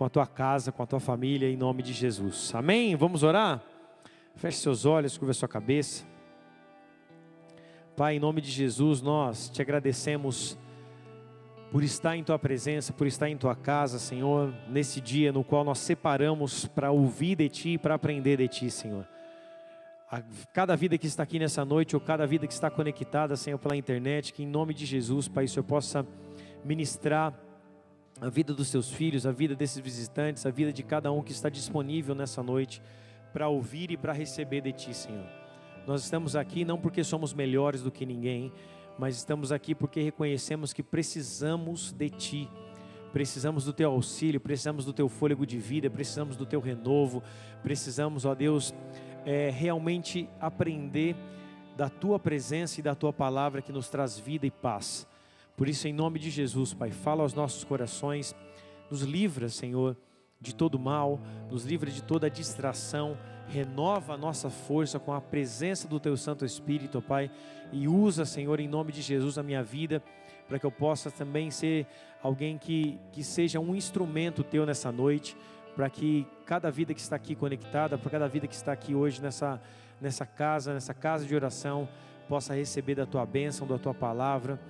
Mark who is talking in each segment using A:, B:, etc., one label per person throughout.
A: com a tua casa, com a tua família, em nome de Jesus. Amém? Vamos orar? Feche seus olhos, curva sua cabeça. Pai, em nome de Jesus, nós te agradecemos por estar em tua presença, por estar em tua casa, Senhor, nesse dia no qual nós separamos para ouvir de ti e para aprender de ti, Senhor. Cada vida que está aqui nessa noite, ou cada vida que está conectada, Senhor, pela internet, que em nome de Jesus, Pai, o Senhor possa ministrar a vida dos teus filhos, a vida desses visitantes, a vida de cada um que está disponível nessa noite, para ouvir e para receber de ti, Senhor. Nós estamos aqui não porque somos melhores do que ninguém, mas estamos aqui porque reconhecemos que precisamos de ti, precisamos do teu auxílio, precisamos do teu fôlego de vida, precisamos do teu renovo, precisamos, ó Deus, realmente aprender da tua presença e da tua palavra que nos traz vida e paz. Por isso, em nome de Jesus, Pai, fala aos nossos corações, nos livra, Senhor, de todo mal, nos livra de toda distração, renova a nossa força com a presença do Teu Santo Espírito, Pai, e usa, Senhor, em nome de Jesus, a minha vida, para que eu possa também ser alguém que seja um instrumento Teu nessa noite, para que cada vida que está aqui conectada, para cada vida que está aqui hoje nessa casa de oração, possa receber da Tua bênção, da Tua palavra,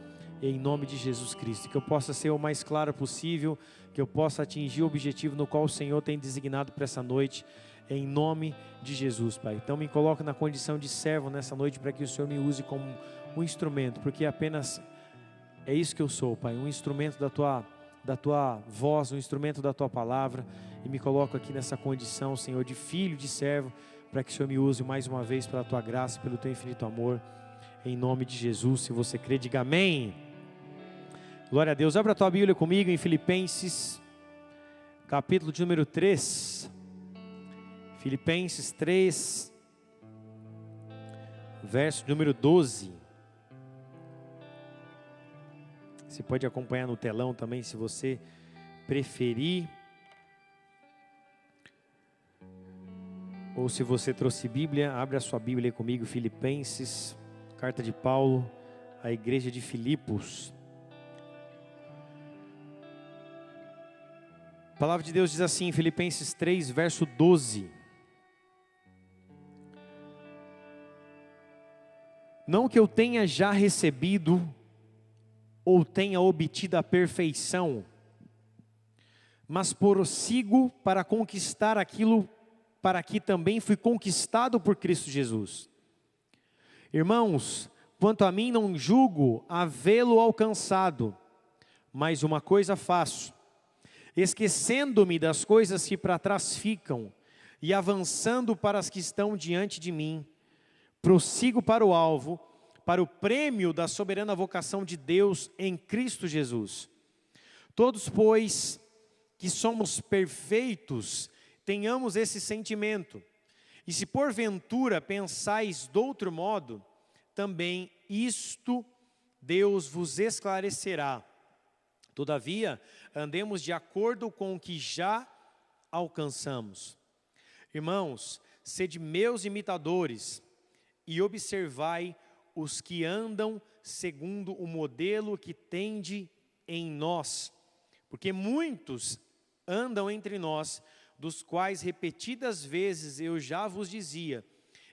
A: em nome de Jesus Cristo, que eu possa ser o mais claro possível, que eu possa atingir o objetivo no qual o Senhor tem designado para essa noite, em nome de Jesus, Pai. Então me coloco na condição de servo nessa noite, para que o Senhor me use como um instrumento, porque apenas é isso que eu sou, Pai, um instrumento da tua voz, um instrumento da Tua palavra, e me coloco aqui nessa condição, Senhor, de filho, de servo, para que o Senhor me use mais uma vez pela Tua graça, pelo Teu infinito amor, em nome de Jesus. Se você crê, diga amém. Glória a Deus. Abra a tua Bíblia comigo em Filipenses, capítulo de número 3. Filipenses 3, verso número 12. Você pode acompanhar no telão também, se você preferir. Ou se você trouxe Bíblia, abre a sua Bíblia aí comigo, Filipenses, carta de Paulo à igreja de Filipos. A palavra de Deus diz assim, em Filipenses 3, verso 12. Não que eu tenha já recebido ou tenha obtido a perfeição, mas prossigo para conquistar aquilo para que também fui conquistado por Cristo Jesus. Irmãos, quanto a mim não julgo havê-lo alcançado, mas uma coisa faço, esquecendo-me das coisas que para trás ficam e avançando para as que estão diante de mim, prossigo para o alvo, para o prêmio da soberana vocação de Deus em Cristo Jesus. Todos, pois, que somos perfeitos, tenhamos esse sentimento. E se porventura pensais de outro modo, também isto Deus vos esclarecerá. Todavia, andemos de acordo com o que já alcançamos. Irmãos, sede meus imitadores e observai os que andam segundo o modelo que tende em nós. Porque muitos andam entre nós, dos quais repetidas vezes eu já vos dizia,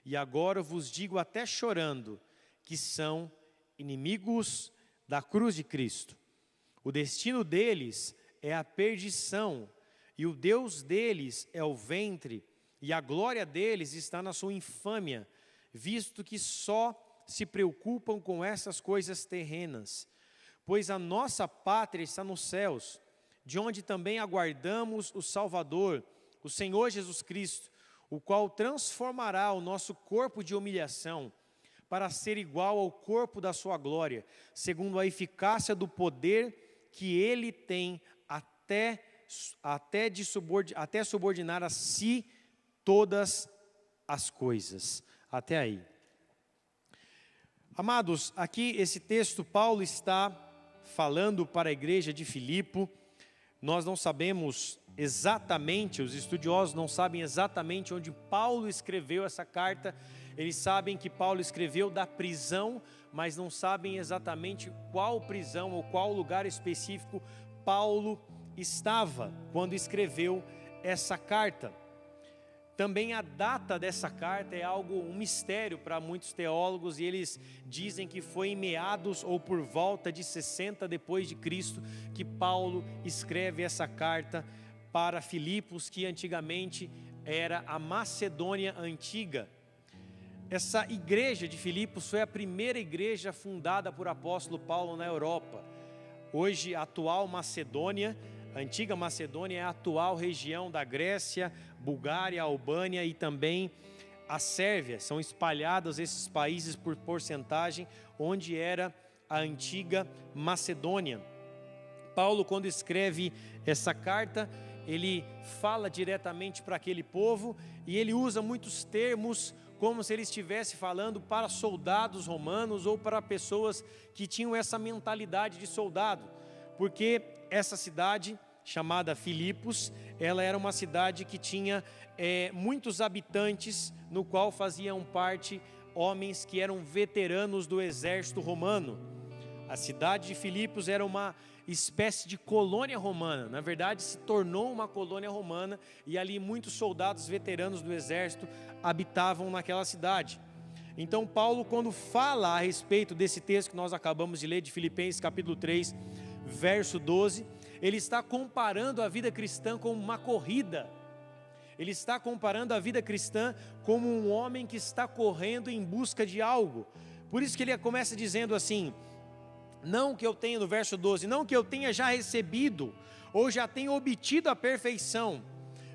A: e agora vos digo até chorando, que são inimigos da cruz de Cristo. O destino deles é a perdição, e o Deus deles é o ventre, e a glória deles está na sua infâmia, visto que só se preocupam com essas coisas terrenas. Pois a nossa pátria está nos céus, de onde também aguardamos o Salvador, o Senhor Jesus Cristo, o qual transformará o nosso corpo de humilhação, para ser igual ao corpo da sua glória, segundo a eficácia do poder que Ele tem, até subordinar a si todas as coisas. Até aí. Amados, aqui esse texto, Paulo está falando para a igreja de Filipo. Nós não sabemos exatamente, os estudiosos não sabem exatamente onde Paulo escreveu essa carta. Eles sabem que Paulo escreveu da prisão, mas não sabem exatamente qual prisão ou qual lugar específico Paulo estava quando escreveu essa carta. Também a data dessa carta é um mistério para muitos teólogos, e eles dizem que foi em meados ou por volta de 60 depois de Cristo que Paulo escreve essa carta para Filipos, que antigamente era a Macedônia antiga. Essa igreja de Filipos foi a primeira igreja fundada por apóstolo Paulo na Europa. Hoje, a atual Macedônia, a antiga Macedônia, é a atual região da Grécia, Bulgária, Albânia e também a Sérvia. São espalhados esses países por porcentagem, onde era a antiga Macedônia. Paulo, quando escreve essa carta, ele fala diretamente para aquele povo, e ele usa muitos termos como se ele estivesse falando para soldados romanos ou para pessoas que tinham essa mentalidade de soldado, porque essa cidade chamada Filipos, ela era uma cidade que tinha muitos habitantes, no qual faziam parte homens que eram veteranos do exército romano. A cidade de Filipos era uma espécie de colônia romana, na verdade se tornou uma colônia romana, e ali muitos soldados veteranos do exército habitavam naquela cidade. Então Paulo, quando fala a respeito desse texto que nós acabamos de ler, de Filipenses capítulo 3, verso 12, ele está comparando a vida cristã com uma corrida. Ele está comparando a vida cristã como um homem que está correndo em busca de algo. Por isso que ele começa dizendo assim: não que eu tenha, no verso 12, não que eu tenha já recebido ou já tenha obtido a perfeição,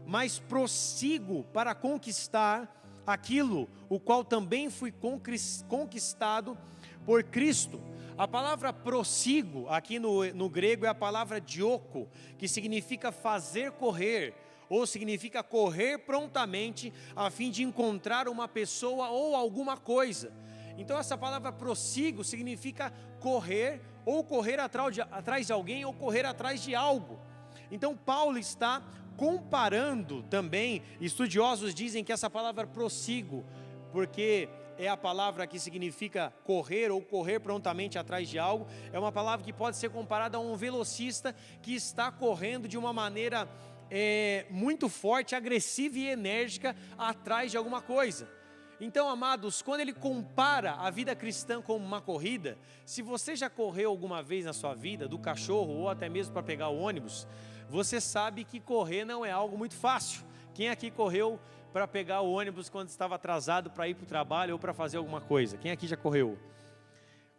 A: mas prossigo para conquistar aquilo o qual também fui conquistado por Cristo. A palavra prossigo aqui no grego é a palavra dioko, que significa fazer correr, ou significa correr prontamente a fim de encontrar uma pessoa ou alguma coisa. Então essa palavra prossigo significa correr, ou correr atrás de alguém, ou correr atrás de algo. Então Paulo está comparando também, estudiosos dizem que essa palavra prossigo, porque é a palavra que significa correr ou correr prontamente atrás de algo, é uma palavra que pode ser comparada a um velocista que está correndo de uma maneira muito forte, agressiva e enérgica atrás de alguma coisa. Então, amados, quando ele compara a vida cristã como uma corrida, se você já correu alguma vez na sua vida, do cachorro ou até mesmo para pegar o ônibus, você sabe que correr não é algo muito fácil. Quem aqui correu para pegar o ônibus quando estava atrasado para ir para o trabalho ou para fazer alguma coisa? Quem aqui já correu?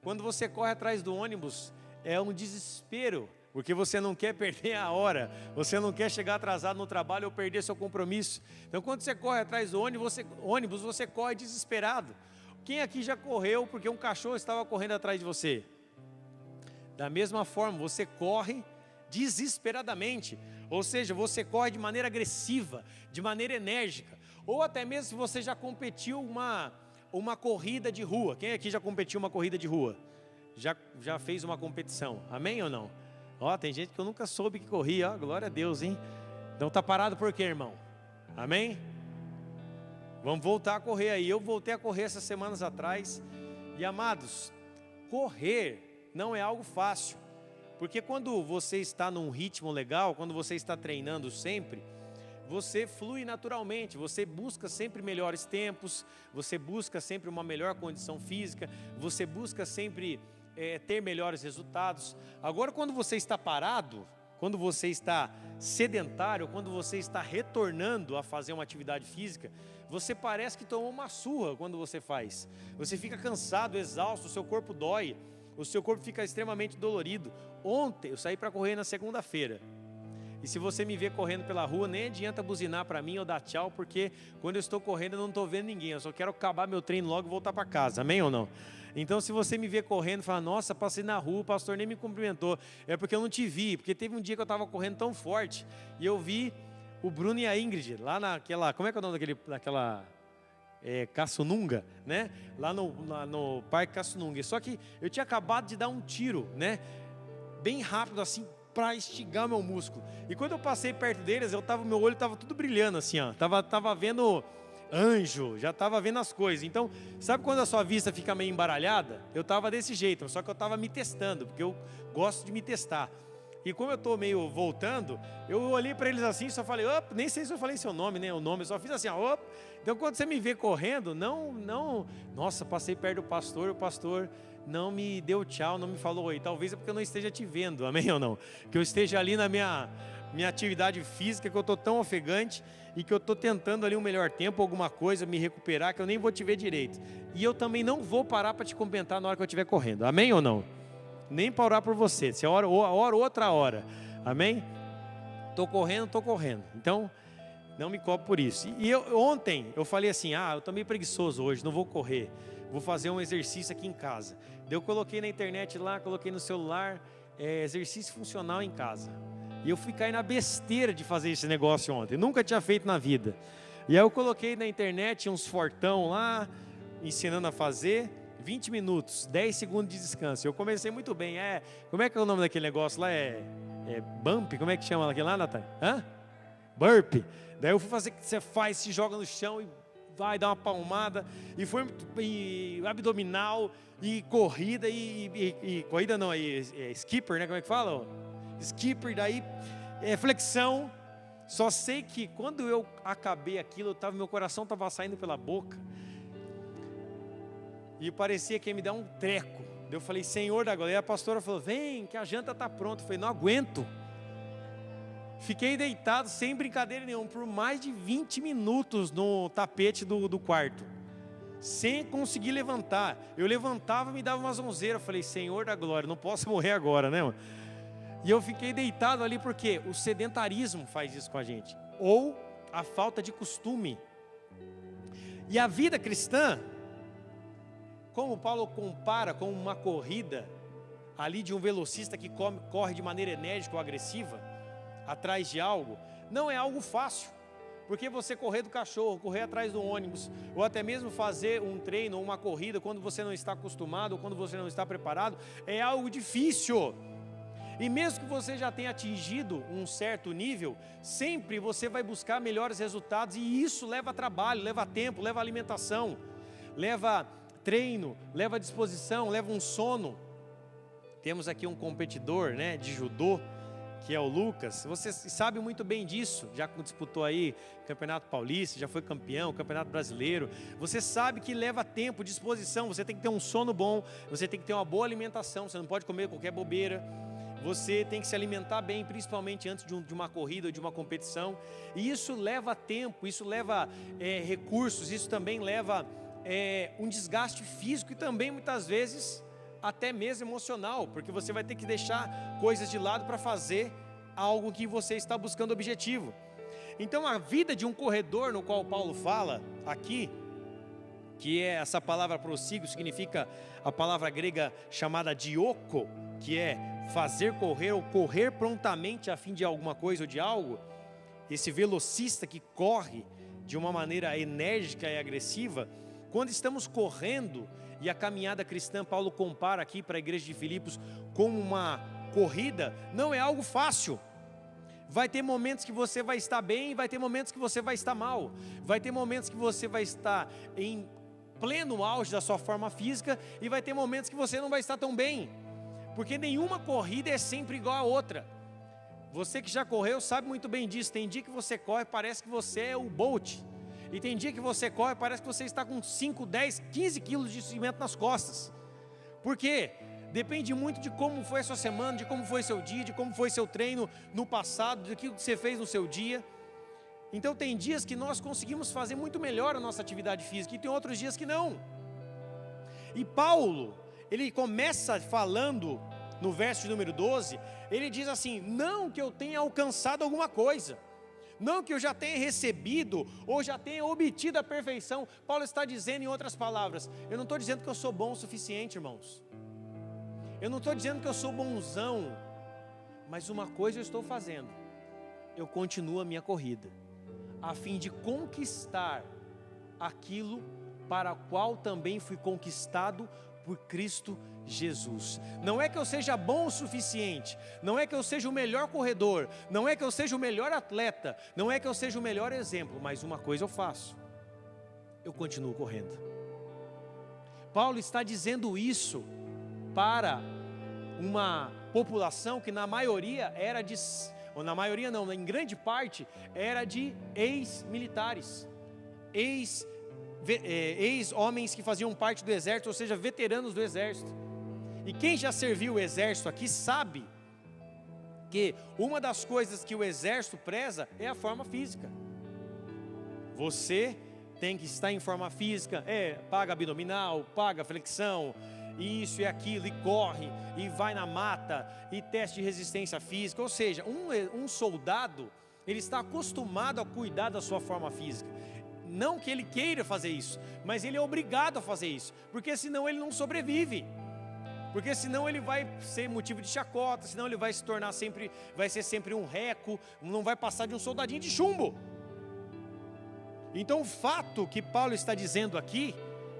A: Quando você corre atrás do ônibus, é um desespero, porque você não quer perder a hora, você não quer chegar atrasado no trabalho ou perder seu compromisso. Então quando você corre atrás do ônibus, você corre desesperado. Quem aqui já correu porque um cachorro estava correndo atrás de você? Da mesma forma, você corre desesperadamente, ou seja, você corre de maneira agressiva, de maneira enérgica, ou até mesmo se você já competiu uma corrida de rua. Quem aqui já competiu uma corrida de rua? Já fez uma competição, amém ou não? Ó, tem gente que eu nunca soube que corria, ó, glória a Deus, hein? Então tá parado por quê, irmão? Amém? Vamos voltar a correr aí. Eu voltei a correr essas semanas atrás. E amados, correr não é algo fácil, porque quando você está num ritmo legal, quando você está treinando sempre, você flui naturalmente, você busca sempre melhores tempos, você busca sempre uma melhor condição física, você busca sempre ter melhores resultados. Agora, quando você está parado, quando você está sedentário, quando você está retornando a fazer uma atividade física, você parece que tomou uma surra quando você faz. Você fica cansado, exausto, o seu corpo dói, o seu corpo fica extremamente dolorido. Ontem eu saí para correr na segunda-feira, e se você me ver correndo pela rua, nem adianta buzinar para mim ou dar tchau, porque quando eu estou correndo eu não estou vendo ninguém, eu só quero acabar meu treino logo e voltar para casa, amém ou não? Então se você me ver correndo e falar: nossa, passei na rua, o pastor nem me cumprimentou, é porque eu não te vi, porque teve um dia que eu estava correndo tão forte, e eu vi o Bruno e a Ingrid, lá naquela, como é que é o nome daquela Caçununga, né? Lá no Parque Caçununga. Só que eu tinha acabado de dar um tiro, né? Bem rápido assim, para estigar meu músculo. E quando eu passei perto deles, meu olho estava tudo brilhando assim, ó. Tava vendo anjo, já estava vendo as coisas. Então, sabe quando a sua vista fica meio embaralhada? Eu estava desse jeito, só que eu estava me testando, porque eu gosto de me testar. E como eu estou meio voltando, eu olhei para eles assim, só falei, opa, nem sei se eu falei seu nome, né? O nome, eu só fiz assim, opa. Então quando você me vê correndo, nossa, passei perto do pastor, o pastor não me deu tchau, não me falou oi. Talvez é porque eu não esteja te vendo, amém ou não? Que eu esteja ali na minha atividade física, que eu estou tão ofegante e que eu estou tentando ali um melhor tempo, alguma coisa, me recuperar, que eu nem vou te ver direito. E eu também não vou parar para te cumprimentar na hora que eu estiver correndo, amém ou não? Nem para orar por você, se ora outra hora, amém? Estou correndo, então não me cobre por isso. E ontem eu falei assim, eu estou meio preguiçoso hoje, não vou correr, vou fazer um exercício aqui em casa. Daí eu coloquei na internet lá, coloquei no celular, exercício funcional em casa. E eu fui cair na besteira de fazer esse negócio ontem, nunca tinha feito na vida. E aí eu coloquei na internet uns fortão lá, ensinando a fazer, 20 minutos, 10 segundos de descanso. Eu comecei muito bem, como é que é o nome daquele negócio lá? Bump, como é que chama aquele lá, Natália? Burp. Daí eu fui fazer o que você faz, se joga no chão e vai dar uma palmada, e abdominal, e corrida, corrida não, skipper, né, como é que fala? Skipper, daí flexão. Só sei que quando eu acabei aquilo, meu coração estava saindo pela boca e parecia que ia me dar um treco. Eu falei, Senhor da glória. E a pastora falou, vem que a janta está pronta. Eu falei, não aguento. Fiquei deitado sem brincadeira nenhuma por mais de 20 minutos no tapete do quarto, sem conseguir levantar. Eu levantava e me dava uma zonzeira. Eu falei, Senhor da glória, não posso morrer agora, né, mano? E eu fiquei deitado ali porque o sedentarismo faz isso com a gente, ou a falta de costume. E a vida cristã, como Paulo compara com uma corrida ali de um velocista que corre de maneira enérgica ou agressiva, atrás de algo, não é algo fácil. Porque você correr do cachorro, correr atrás do ônibus, ou até mesmo fazer um treino ou uma corrida quando você não está acostumado, ou quando você não está preparado, é algo difícil. E mesmo que você já tenha atingido um certo nível, sempre você vai buscar melhores resultados, e isso leva trabalho, leva tempo, leva alimentação, leva treino, leva disposição, leva um sono. Temos aqui um competidor, né, de judô, que é o Lucas. Você sabe muito bem disso, já disputou aí Campeonato Paulista, já foi campeão, Campeonato Brasileiro. Você sabe que leva tempo, disposição, você tem que ter um sono bom, você tem que ter uma boa alimentação, você não pode comer qualquer bobeira. Você tem que se alimentar bem, principalmente antes de uma corrida ou de uma competição. E isso leva tempo, isso leva recursos, isso também leva um desgaste físico e também muitas vezes até mesmo emocional, porque você vai ter que deixar coisas de lado para fazer algo que você está buscando objetivo. Então a vida de um corredor, no qual Paulo fala aqui, que é essa palavra prossigo, significa a palavra grega chamada dioko, que é fazer correr ou correr prontamente a fim de alguma coisa ou de algo. Esse velocista que corre de uma maneira enérgica e agressiva. Quando estamos correndo, e a caminhada cristã, Paulo compara aqui para a igreja de Filipos como uma corrida, não é algo fácil. Vai ter momentos que você vai estar bem, vai ter momentos que você vai estar mal, vai ter momentos que você vai estar em pleno auge da sua forma física, e vai ter momentos que você não vai estar tão bem, porque nenhuma corrida é sempre igual a outra. Você que já correu sabe muito bem disso. Tem dia que você corre, parece que você é o Bolt, e tem dia que você corre, parece que você está com 5, 10, 15 quilos de cimento nas costas. Por quê? Depende muito de como foi a sua semana, de como foi seu dia, de como foi seu treino no passado, do que você fez no seu dia. Então tem dias que nós conseguimos fazer muito melhor a nossa atividade física, e tem outros dias que não. E Paulo, ele começa falando no verso de número 12, ele diz assim: não que eu tenha alcançado alguma coisa, não que eu já tenha recebido ou já tenha obtido a perfeição. Paulo está dizendo, em outras palavras, eu não estou dizendo que eu sou bom o suficiente, irmãos. Eu não estou dizendo que eu sou bonzão, mas uma coisa eu estou fazendo: eu continuo a minha corrida, a fim de conquistar aquilo para o qual também fui conquistado por Cristo Jesus. Não é que eu seja bom o suficiente, não é que eu seja o melhor corredor, não é que eu seja o melhor atleta, não é que eu seja o melhor exemplo, mas uma coisa eu faço: eu continuo correndo. Paulo está dizendo isso para população que na maioria era de, ou na maioria não, em grande parte, era de ex-militares, ex-homens que faziam parte do exército, ou seja, veteranos do exército. E quem já serviu o exército aqui sabe que uma das coisas que o exército preza é a forma física. Você tem que estar em forma física, paga abdominal, paga flexão, isso e aquilo, e corre, e vai na mata, e teste de resistência física. Ou seja, um soldado, ele está acostumado a cuidar da sua forma física. Não que ele queira fazer isso, mas ele é obrigado a fazer isso, porque senão ele não sobrevive. Porque senão ele vai ser motivo de chacota, senão ele vai se tornar sempre, vai ser sempre um reco, não vai passar de um soldadinho de chumbo. Então o fato que Paulo está dizendo aqui,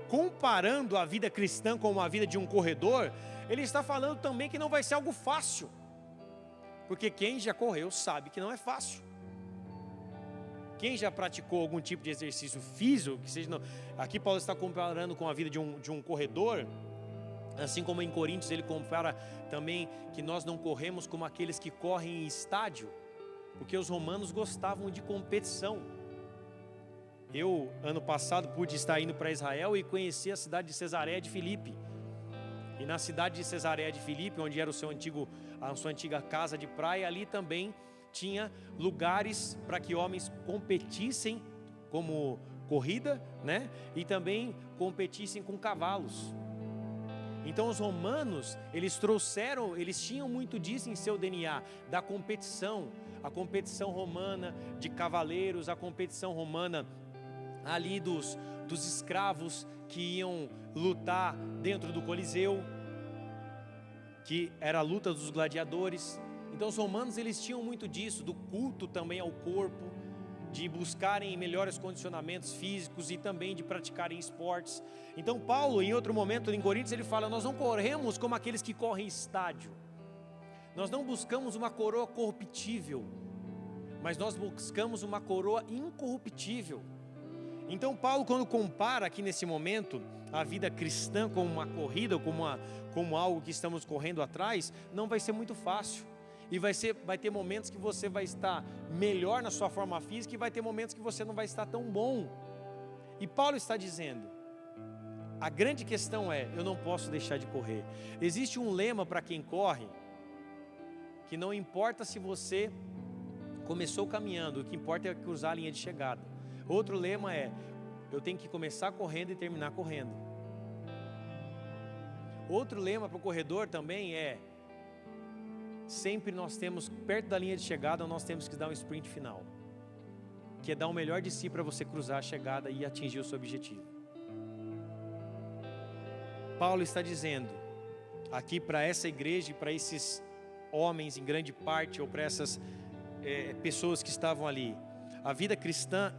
A: comparando a vida cristã com a vida de um corredor, ele está falando também que não vai ser algo fácil. Porque quem já correu sabe que não é fácil. Quem já praticou algum tipo de exercício físico, que seja, aqui Paulo está comparando com a vida de um corredor, assim como em Coríntios ele compara também que nós não corremos como aqueles que correm em estádio, porque os romanos gostavam de competição. Eu, ano passado, pude estar indo para Israel e conheci a cidade de Cesareia de Filipe. E na cidade de Cesareia de Filipe, onde era a sua antiga casa de praia, ali também tinha lugares para que homens competissem como corrida, né? E também competissem com cavalos. Então os romanos, eles tinham muito disso em seu DNA, da competição, a competição romana de cavaleiros, a competição romana ali dos escravos que iam lutar dentro do Coliseu, que era a luta dos gladiadores. Então os romanos, eles tinham muito disso, do culto também ao corpo, de buscarem melhores condicionamentos físicos e também de praticarem esportes. Então Paulo, em outro momento em Coríntios, ele fala: nós não corremos como aqueles que correm estádio, nós não buscamos uma coroa corruptível, mas nós buscamos uma coroa incorruptível. Então Paulo, quando compara aqui nesse momento a vida cristã com uma corrida, como algo que estamos correndo atrás, não vai ser muito fácil. E vai ter momentos que você vai estar melhor na sua forma física e vai ter momentos que você não vai estar tão bom. E Paulo está dizendo, a grande questão é, eu não posso deixar de correr. Existe um lema para quem corre, que não importa se você começou caminhando, o que importa é cruzar a linha de chegada. Outro lema é, eu tenho que começar correndo e terminar correndo. Outro lema para o corredor também é, sempre nós temos, perto da linha de chegada, nós temos que dar um sprint final, que é dar o melhor de si para você cruzar a chegada e atingir o seu objetivo. Paulo está dizendo aqui para essa igreja e para esses homens em grande parte, ou para essas pessoas que estavam ali, a vida cristã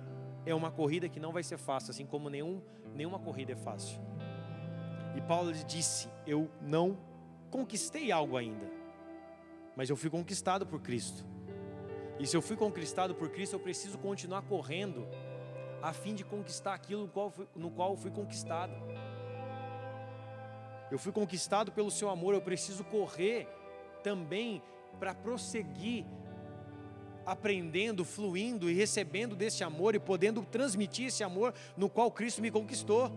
A: é uma corrida que não vai ser fácil, assim como nenhuma corrida é fácil. E Paulo disse, eu não conquistei algo ainda, mas eu fui conquistado por Cristo. E se eu fui conquistado por Cristo, eu preciso continuar correndo, a fim de conquistar aquilo no qual eu fui conquistado. Eu fui conquistado pelo seu amor, eu preciso correr também para prosseguir, aprendendo, fluindo e recebendo desse amor e podendo transmitir esse amor no qual Cristo me conquistou.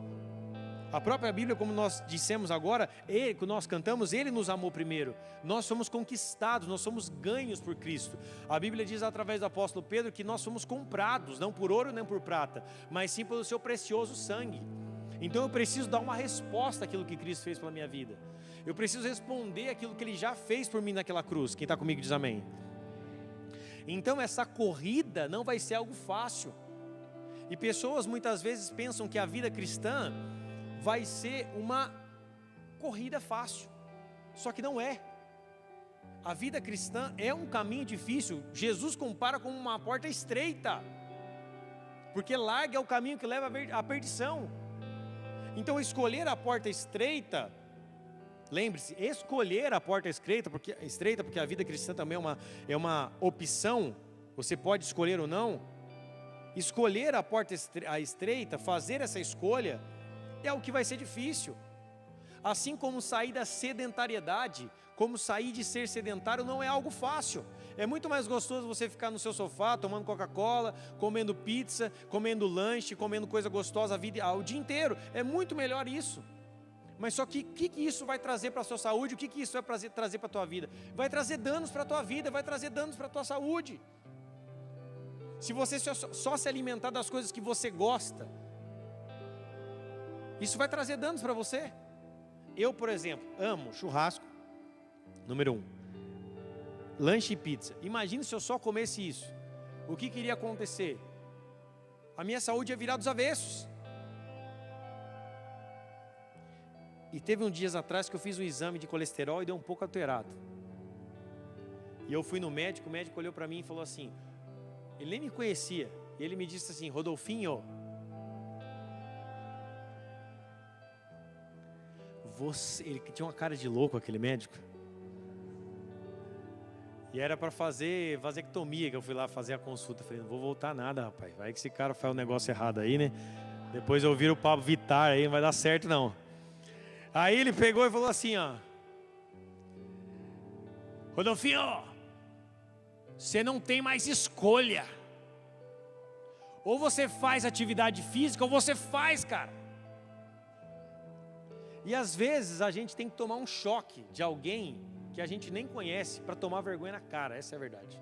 A: A própria Bíblia, como nós dissemos agora, que nós cantamos, Ele nos amou primeiro. Nós somos conquistados, nós somos ganhos por Cristo. A Bíblia diz através do apóstolo Pedro que nós somos comprados, não por ouro nem por prata, mas sim pelo seu precioso sangue. Então eu preciso dar uma resposta àquilo que Cristo fez pela minha vida. Eu preciso responder aquilo que Ele já fez por mim naquela cruz. Quem está comigo diz amém. Então essa corrida não vai ser algo fácil. E pessoas muitas vezes pensam que a vida cristã vai ser uma corrida fácil, só que não é. A vida cristã é um caminho difícil. Jesus compara com uma porta estreita, porque largo é o caminho que leva à perdição. Então escolher a porta estreita, lembre-se, escolher a porta estreita, porque a vida cristã também é uma opção, você pode escolher ou não. Escolher a porta estreita, fazer essa escolha, é o que vai ser difícil. Assim como sair da sedentariedade, como sair de ser sedentário não é algo fácil. É muito mais gostoso você ficar no seu sofá, tomando Coca-Cola, comendo pizza, comendo lanche, comendo coisa gostosa o dia inteiro. É muito melhor isso. Mas só que o que isso vai trazer para a sua saúde? O que isso vai trazer para a tua vida? Vai trazer danos para a tua vida, vai trazer danos para a tua saúde. Se você só se alimentar das coisas que você gosta, isso vai trazer danos para você. Eu, por exemplo, amo churrasco, número 1. Lanche e pizza. Imagina se eu só comesse isso. O que iria acontecer? A minha saúde ia virar dos avessos. E teve uns dias atrás que eu fiz um exame de colesterol e deu um pouco alterado. E eu fui no médico, o médico olhou para mim e falou assim, ele nem me conhecia, e ele me disse assim, Rodolfinho, ele tinha uma cara de louco, aquele médico. E era para fazer vasectomia, que eu fui lá fazer a consulta. Eu falei, não vou voltar nada, rapaz. Vai que esse cara faz um negócio errado aí, né? Depois eu viro o Pablo Vittar aí, não vai dar certo não. Aí ele pegou e falou assim, ó. Rodolfinho, você não tem mais escolha. Ou você faz atividade física, ou você faz, cara. E às vezes a gente tem que tomar um choque de alguém que a gente nem conhece para tomar vergonha na cara, essa é a verdade.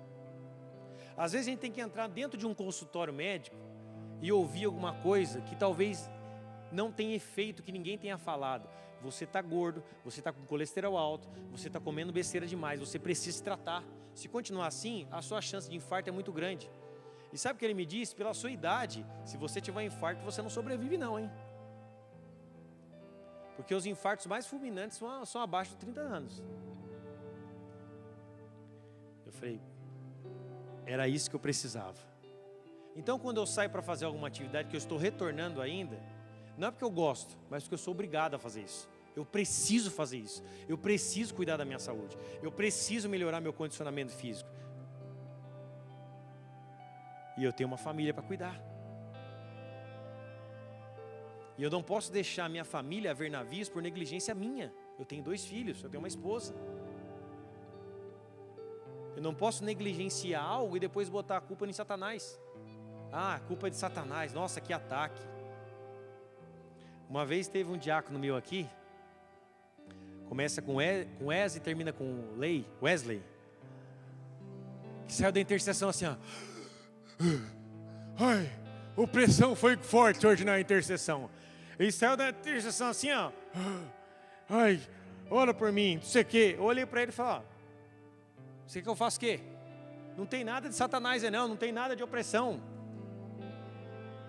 A: Às vezes a gente tem que entrar dentro de um consultório médico e ouvir alguma coisa que talvez não tenha efeito, que ninguém tenha falado. Você está gordo, você está com colesterol alto, você está comendo besteira demais, você precisa se tratar. Se continuar assim, a sua chance de infarto é muito grande. E sabe o que ele me disse? Pela sua idade, se você tiver infarto, você não sobrevive não, hein? Porque os infartos mais fulminantes são abaixo de 30 anos. Eu falei, era isso que eu precisava. Então quando eu saio para fazer alguma atividade que eu estou retornando ainda, não é porque eu gosto, mas porque eu sou obrigado a fazer isso. Eu preciso fazer isso. Eu preciso cuidar da minha saúde. Eu preciso melhorar meu condicionamento físico. E eu tenho uma família para cuidar. E eu não posso deixar minha família a ver navios por negligência minha. Eu tenho 2 filhos, eu tenho uma esposa. Eu não posso negligenciar algo e depois botar a culpa em Satanás. Ah, a culpa é de Satanás, nossa, que ataque. Uma vez teve um diácono meu aqui, começa com Wes e termina com Wesley, que saiu da intercessão assim, ó. Ai, a pressão foi forte hoje na intercessão. Ele saiu da intercessão assim, ó. Ai, ora por mim, não sei o quê. Eu olhei para ele e falei, ó, você quer que eu faça o quê? Não tem nada de Satanás, não tem nada de opressão.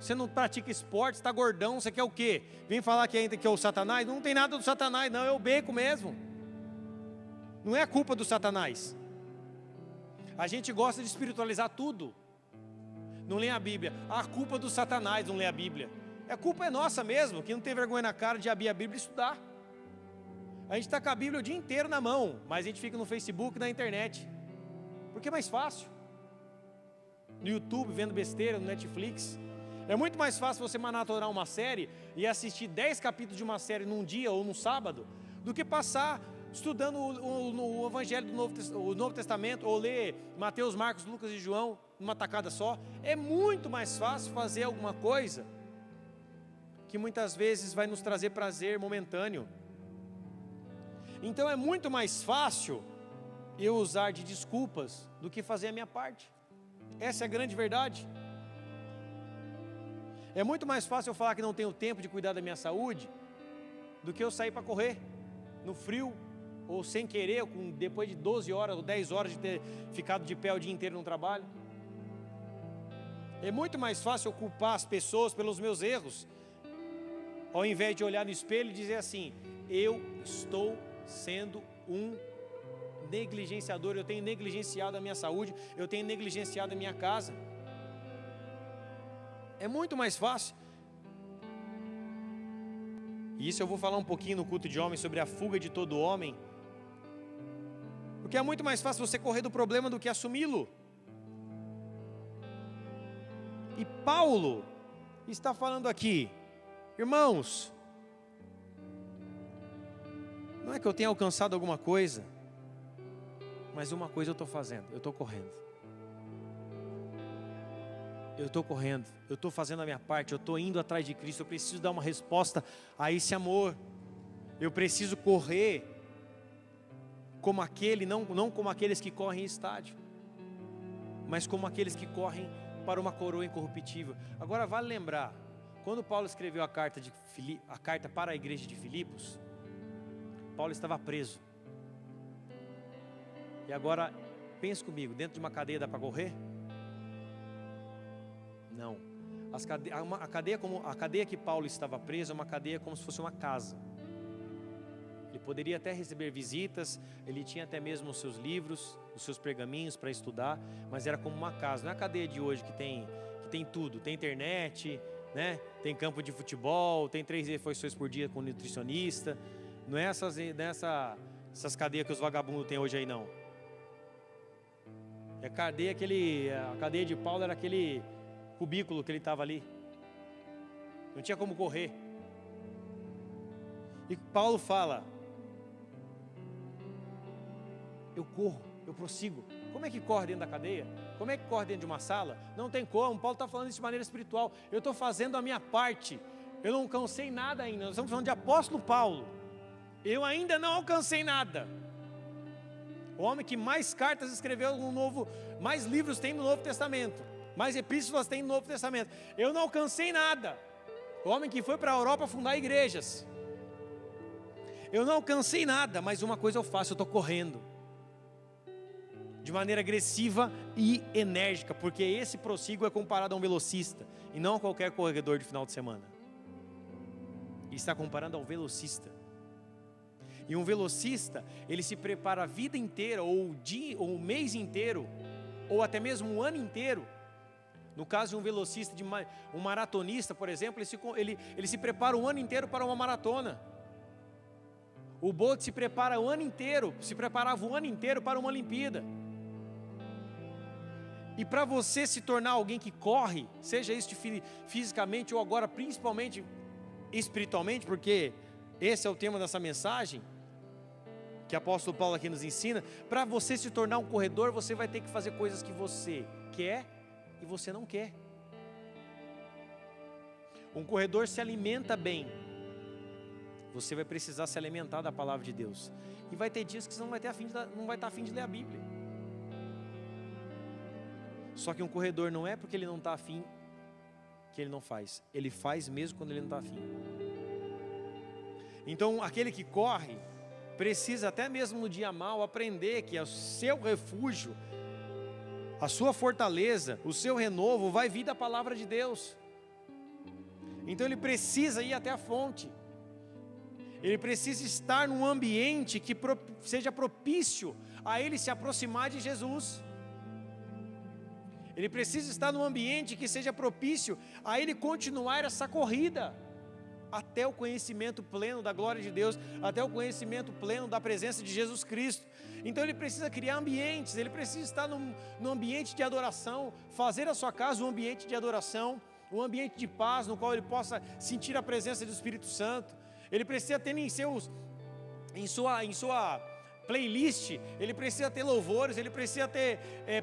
A: Você não pratica esporte, está gordão, você quer o quê? Vem falar que é o Satanás? Não tem nada do Satanás, não, é o beco mesmo. Não é a culpa do Satanás. A gente gosta de espiritualizar tudo. Não lê a Bíblia. A culpa do Satanás não lê a Bíblia. A culpa é nossa mesmo, que não tem vergonha na cara de abrir a Bíblia e estudar. A gente está com a Bíblia o dia inteiro na mão, mas a gente fica no Facebook, na internet. Porque é mais fácil. No YouTube, vendo besteira, no Netflix. É muito mais fácil você maratonar uma série e assistir 10 capítulos de uma série num dia ou num sábado, do que passar estudando o Evangelho do Novo Testamento, ou ler Mateus, Marcos, Lucas e João numa tacada só. É muito mais fácil fazer alguma coisa que muitas vezes vai nos trazer prazer momentâneo. Então é muito mais fácil eu usar de desculpas do que fazer a minha parte. Essa é a grande verdade. É muito mais fácil eu falar que não tenho tempo de cuidar da minha saúde do que eu sair para correr no frio, ou sem querer, depois de 12 horas ou 10 horas de ter ficado de pé o dia inteiro no trabalho. É muito mais fácil eu culpar as pessoas pelos meus erros, ao invés de olhar no espelho e dizer assim, eu estou sendo um negligenciador, eu tenho negligenciado a minha saúde, eu tenho negligenciado a minha casa. É muito mais fácil. E isso eu vou falar um pouquinho no culto de homens, sobre a fuga de todo homem. Porque é muito mais fácil você correr do problema do que assumi-lo. E Paulo está falando aqui, irmãos, Não é que eu tenha alcançado alguma coisa, mas uma coisa eu estou fazendo, eu estou correndo. Eu estou correndo, eu estou fazendo a minha parte, eu estou indo atrás de Cristo, eu preciso dar uma resposta a esse amor. Eu preciso correr como aquele, não como aqueles que correm em estádio, mas como aqueles que correm para uma coroa incorruptível. Agora vale lembrar, quando Paulo escreveu a carta para a igreja de Filipos, Paulo estava preso. E agora, pense comigo, dentro de uma cadeia dá para correr? Não. A cadeia que Paulo estava preso é uma cadeia como se fosse uma casa. Ele poderia até receber visitas, ele tinha até mesmo os seus livros, os seus pergaminhos para estudar, mas era como uma casa. Não é a cadeia de hoje que tem tudo, tem internet, né? Tem campo de futebol, tem 3 refeições por dia com nutricionista. Não é essas cadeias que os vagabundos têm hoje aí, não. A cadeia de Paulo era aquele cubículo que ele estava ali. Não tinha como correr. E Paulo fala: eu corro, eu prossigo. Como é que corre dentro da cadeia? Como é que corre dentro de uma sala? Não tem como. Paulo está falando isso de maneira espiritual. Eu estou fazendo a minha parte. Eu não alcancei nada ainda. Nós estamos falando de apóstolo Paulo. Eu ainda não alcancei nada. O homem que mais cartas escreveu no Novo, mais livros tem no Novo Testamento, mais epístolas tem no Novo Testamento. Eu não alcancei nada. O homem que foi para a Europa fundar igrejas. Eu não alcancei nada, mas uma coisa eu faço, eu estou correndo. De maneira agressiva e enérgica, porque esse prossigo é comparado a um velocista, e não a qualquer corredor de final de semana. Ele está comparando ao velocista. E um velocista, ele se prepara a vida inteira, ou o mês inteiro, ou até mesmo um ano inteiro. No caso de um velocista, um maratonista, por exemplo, ele se prepara um ano inteiro para uma maratona. O Bolt se preparava o ano inteiro para uma Olimpíada. E para você se tornar alguém que corre, seja isso fisicamente ou agora principalmente espiritualmente, porque esse é o tema dessa mensagem, que o apóstolo Paulo aqui nos ensina. Para você se tornar um corredor, você vai ter que fazer coisas que você quer e você não quer. Um corredor se alimenta bem. Você vai precisar se alimentar da palavra de Deus. E vai ter dias que você não vai estar a fim de ler a Bíblia. Só que um corredor não é porque ele não está a fim que ele não faz. Ele faz mesmo quando ele não está a fim. Então aquele que corre precisa até mesmo no dia mau aprender que o seu refúgio, a sua fortaleza, o seu renovo vai vir da palavra de Deus. Então ele precisa ir até a fonte. Ele precisa estar num ambiente que seja propício a ele se aproximar de Jesus. Ele precisa estar num ambiente que seja propício a ele continuar essa corrida até o conhecimento pleno da glória de Deus, até o conhecimento pleno da presença de Jesus Cristo. Então ele precisa criar ambientes, ele precisa estar num ambiente de adoração, fazer a sua casa um ambiente de adoração, um ambiente de paz, no qual ele possa sentir a presença do Espírito Santo. Ele precisa ter em sua playlist, ele precisa ter louvores, ele precisa ter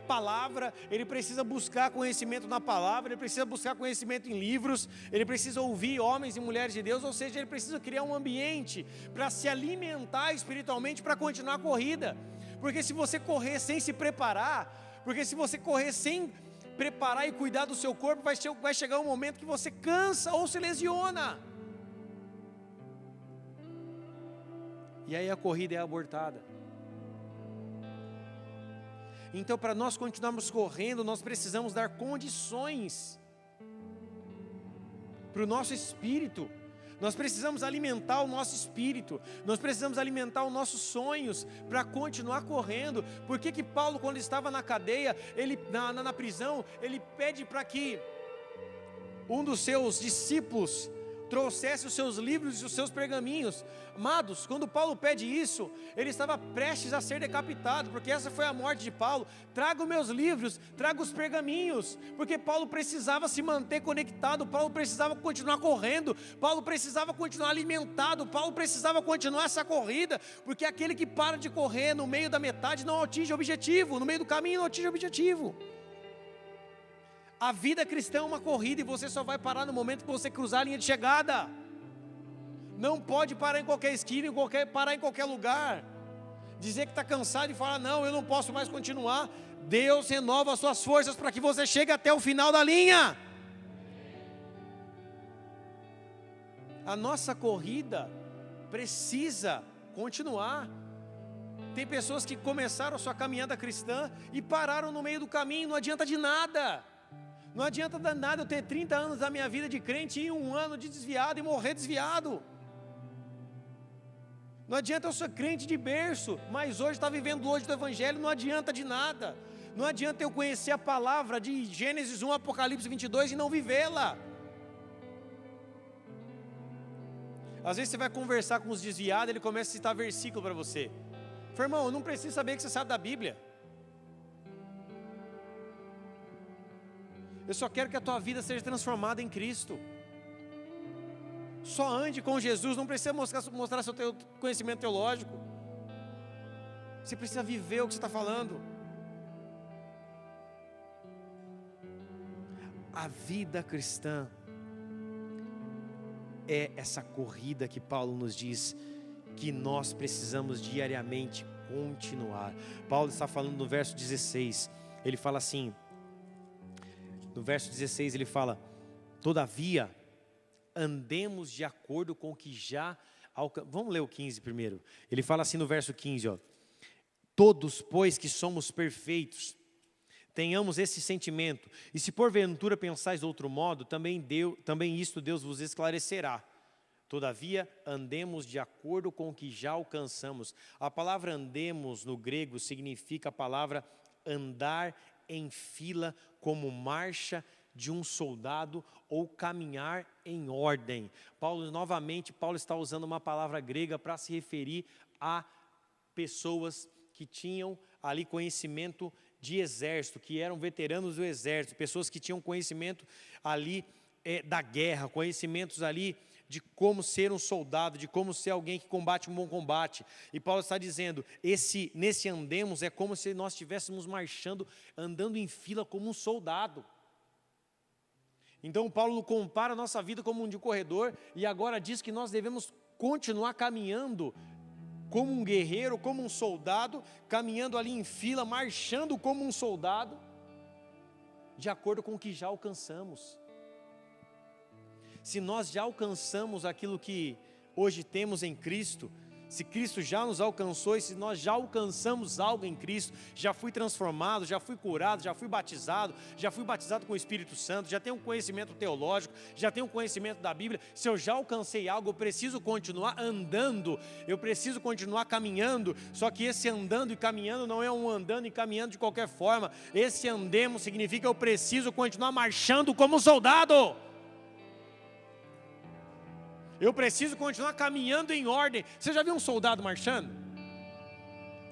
A: palavra, ele precisa buscar conhecimento na palavra, ele precisa buscar conhecimento em livros, ele precisa ouvir homens e mulheres de Deus, ou seja, ele precisa criar um ambiente para se alimentar espiritualmente, para continuar a corrida. Porque se você correr sem se preparar, porque se você correr sem preparar e cuidar do seu corpo, vai chegar um momento que você cansa ou se lesiona. E aí a corrida é abortada. Então, para nós continuarmos correndo, nós precisamos dar condições para o nosso espírito. Nós precisamos alimentar o nosso espírito. Nós precisamos alimentar os nossos sonhos para continuar correndo. Por que Paulo, quando estava na cadeia, na prisão, ele pede para que um dos seus discípulos trouxesse os seus livros e os seus pergaminhos. Amados, quando Paulo pede isso, ele estava prestes a ser decapitado, porque essa foi a morte de Paulo. Traga os meus livros, traga os pergaminhos, porque Paulo precisava se manter conectado, Paulo precisava continuar correndo, Paulo precisava continuar alimentado, Paulo precisava continuar essa corrida, porque aquele que para de correr no meio da metade não atinge o objetivo, no meio do caminho não atinge o objetivo. A vida cristã é uma corrida e você só vai parar no momento que você cruzar a linha de chegada. Não pode parar em qualquer esquina, parar em qualquer lugar. Dizer que está cansado e falar, não, eu não posso mais continuar. Deus renova as suas forças para que você chegue até o final da linha. A nossa corrida precisa continuar. Tem pessoas que começaram a sua caminhada cristã e pararam no meio do caminho, não adianta de nada. Não adianta nada eu ter 30 anos da minha vida de crente e ir 1 ano de desviado e morrer desviado. Não adianta eu ser crente de berço, mas hoje está vivendo longe do Evangelho, não adianta de nada. Não adianta eu conhecer a palavra de Gênesis 1, Apocalipse 22 e não vivê-la. Às vezes você vai conversar com os desviados, ele começa a citar versículo para você. Fala, irmão, eu não preciso saber que você sabe da Bíblia. Eu só quero que a tua vida seja transformada em Cristo. Só ande com Jesus, não precisa mostrar seu conhecimento teológico. Você precisa viver o que você está falando. A vida cristã é essa corrida que Paulo nos diz que nós precisamos diariamente continuar. Paulo está falando no verso 16, ele fala assim, no verso 16 ele fala, todavia, andemos de acordo com o que já alcançamos. Vamos ler o 15 primeiro. Ele fala assim no verso 15, ó, todos, pois, que somos perfeitos, tenhamos esse sentimento, e se porventura pensais de outro modo, também isto Deus vos esclarecerá. Todavia, andemos de acordo com o que já alcançamos. A palavra andemos no grego significa a palavra andar em fila como marcha de um soldado ou caminhar em ordem. Paulo está usando uma palavra grega para se referir a pessoas que tinham ali conhecimento de exército, que eram veteranos do exército, pessoas que tinham conhecimento ali da guerra, conhecimentos ali de como ser um soldado, de como ser alguém que combate um bom combate. E Paulo está dizendo, nesse andemos é como se nós estivéssemos marchando, andando em fila como um soldado. Então Paulo compara a nossa vida como um de corredor, e agora diz que nós devemos continuar caminhando como um guerreiro, como um soldado, caminhando ali em fila, marchando como um soldado, de acordo com o que já alcançamos. Se nós já alcançamos aquilo que hoje temos em Cristo, se Cristo já nos alcançou e se nós já alcançamos algo em Cristo, já fui transformado, já fui curado, já fui batizado com o Espírito Santo, já tenho um conhecimento teológico, já tenho um conhecimento da Bíblia, se eu já alcancei algo, eu preciso continuar andando, eu preciso continuar caminhando, só que esse andando e caminhando não é um andando e caminhando de qualquer forma, esse andemos significa que eu preciso continuar marchando como um soldado. Eu preciso continuar caminhando em ordem. Você já viu um soldado marchando?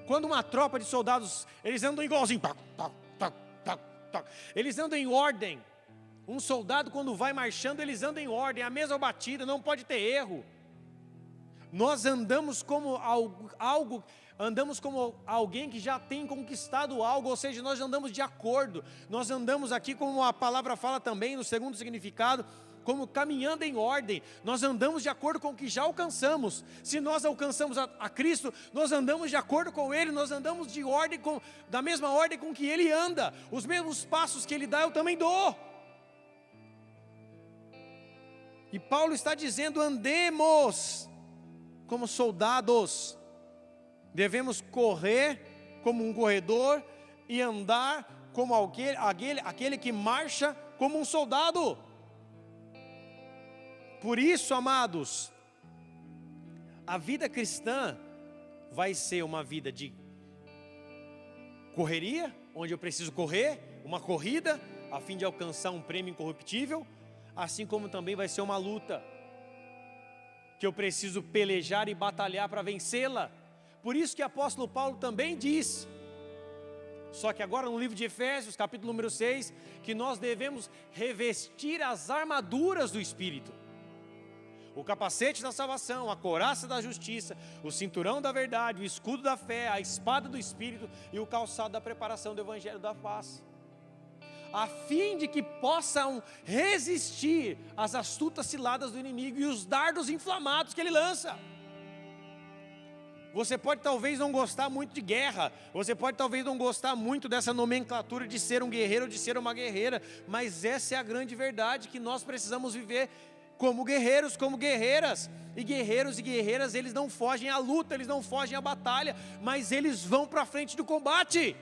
A: Quando uma tropa de soldados, eles andam igualzinho. Toc, toc, toc, toc, toc. Eles andam em ordem. Um soldado quando vai marchando, eles andam em ordem. A mesma batida, não pode ter erro. Nós andamos como andamos como alguém que já tem conquistado algo, ou seja, nós andamos de acordo. Nós andamos aqui, como a palavra fala também, no segundo significado, como caminhando em ordem, nós andamos de acordo com o que já alcançamos. Se nós alcançamos a Cristo, nós andamos de acordo com Ele, nós andamos de ordem da mesma ordem com que Ele anda. Os mesmos passos que Ele dá, eu também dou. E Paulo está dizendo, andemos como soldados. Devemos correr como um corredor e andar como aquele que marcha como um soldado. Por isso, amados, a vida cristã vai ser uma vida de correria, onde eu preciso correr, uma corrida, a fim de alcançar um prêmio incorruptível, assim como também vai ser uma luta. que eu preciso pelejar e batalhar para vencê-la. Por isso que o apóstolo Paulo também diz, só que agora no livro de Efésios, capítulo número 6, que nós devemos revestir as armaduras do Espírito. O capacete da salvação, a couraça da justiça, o cinturão da verdade, o escudo da fé, a espada do Espírito e o calçado da preparação do Evangelho da paz, a fim de que possam resistir às astutas ciladas do inimigo e os dardos inflamados que ele lança. Você pode talvez não gostar muito de guerra, você pode talvez não gostar muito dessa nomenclatura de ser um guerreiro ou de ser uma guerreira, mas essa é a grande verdade, que nós precisamos viver como guerreiros, como guerreiras. E guerreiros e guerreiras, eles não fogem à luta, eles não fogem à batalha, mas eles vão para a frente do combate.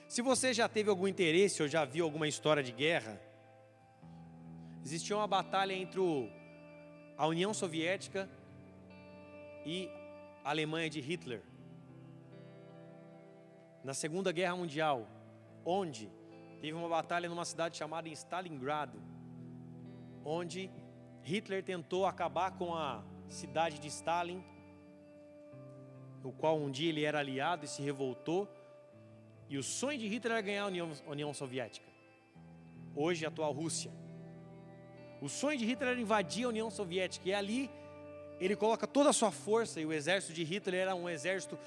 A: Se você já teve algum interesse ou já viu alguma história de guerra, existia uma batalha entre a União Soviética e a Alemanha de Hitler, na Segunda Guerra Mundial, onde teve uma batalha numa cidade chamada Stalingrado, onde Hitler tentou acabar com a cidade de Stalin, no qual um dia ele era aliado e se revoltou, e o sonho de Hitler era ganhar a União Soviética, hoje a atual Rússia. O sonho de Hitler era invadir a União Soviética, e ali ele coloca toda a sua força, e o exército de Hitler era um exército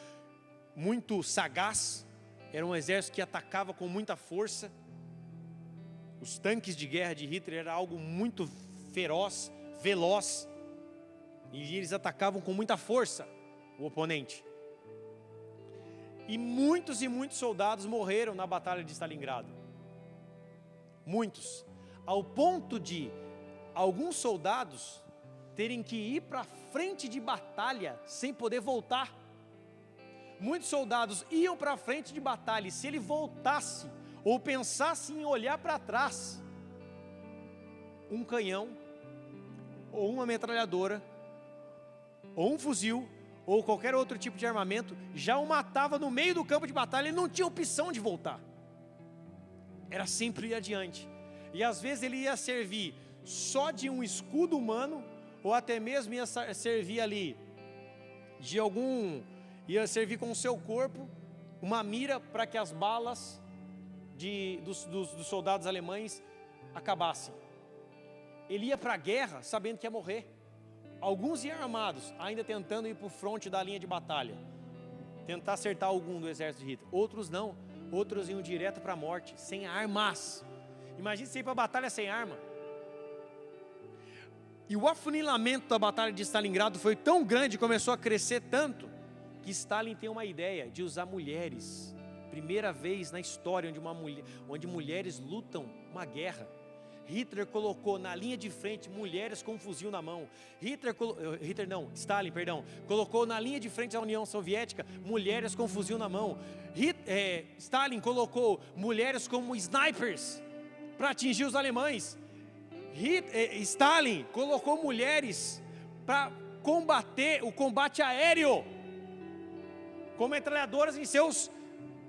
A: muito sagaz, era um exército que atacava com muita força. Os tanques de guerra de Hitler era algo muito feroz, veloz, e eles atacavam com muita força o oponente. E muitos soldados morreram na batalha de Stalingrado. Muitos, ao ponto de alguns soldados terem que ir para a frente de batalha sem poder voltar. Muitos soldados iam para a frente de batalha, e se ele voltasse ou pensasse em olhar para trás, um canhão, ou uma metralhadora, ou um fuzil, ou qualquer outro tipo de armamento, já o matava no meio do campo de batalha. Ele não tinha opção de voltar, era sempre ir adiante. E às vezes ele ia servir só de um escudo humano, ou até mesmo ia servir ali ia servir com o seu corpo uma mira para que as balas dos soldados alemães acabassem. Ele ia para a guerra sabendo que ia morrer. Alguns iam armados, ainda tentando ir para o fronte da linha de batalha, tentar acertar algum do exército de Hitler. Outros não, outros iam direto para a morte, sem armas. Imagine você ir para a batalha sem arma. E o afunilamento da batalha de Stalingrado foi tão grande, começou a crescer tanto, que Stalin tem uma ideia de usar mulheres. Primeira vez na história onde mulheres lutam uma guerra. Hitler colocou na linha de frente mulheres com um fuzil na mão. Stalin, colocou na linha de frente da União Soviética mulheres com fuzil na mão. Stalin colocou mulheres como snipers para atingir os alemães. Stalin colocou mulheres para combater o combate aéreo, com metralhadoras em seus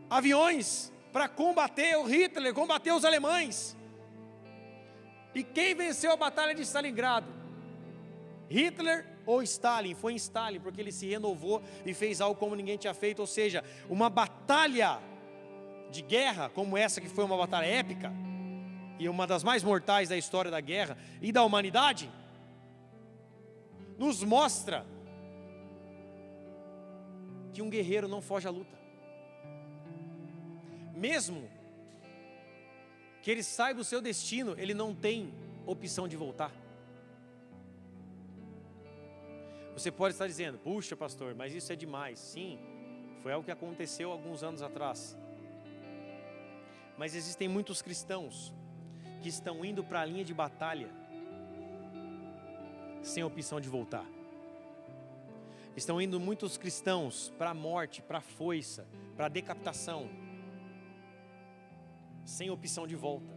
A: aviões, para combater o Hitler, combater os alemães. E quem venceu a batalha de Stalingrado? Hitler ou Stalin? Foi em Stalin, porque ele se renovou e fez algo como ninguém tinha feito. Ou seja, uma batalha de guerra como essa, que foi uma batalha épica e uma das mais mortais da história da guerra e da humanidade, nos mostra que um guerreiro não foge à luta. Mesmo que ele saiba o seu destino, ele não tem opção de voltar. Você pode estar dizendo: puxa, pastor, mas isso é demais. Sim, foi algo que aconteceu alguns anos atrás. Mas existem muitos cristãos que estão indo para a linha de batalha sem opção de voltar. Estão indo muitos cristãos para a morte, para a foiça, para a decapitação, sem opção de volta.